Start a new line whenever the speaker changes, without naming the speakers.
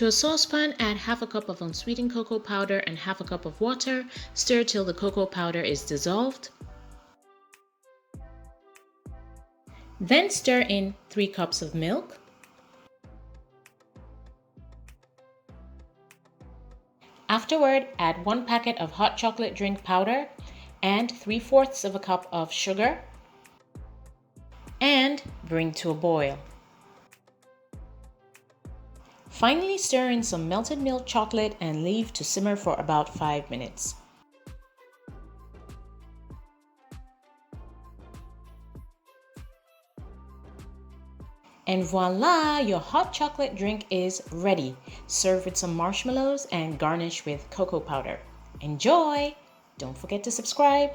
To a saucepan, add half a cup of unsweetened cocoa powder and half a cup of water. Stir till the cocoa powder is dissolved. Then stir in 3 cups of milk. Afterward, add 1 packet of hot chocolate drink powder and 3/4 of a cup of sugar and bring to a boil. Finally, stir in some melted milk chocolate and leave to simmer for about 5 minutes. And voila, your hot chocolate drink is ready. Serve with some marshmallows and garnish with cocoa powder. Enjoy! Don't forget to subscribe.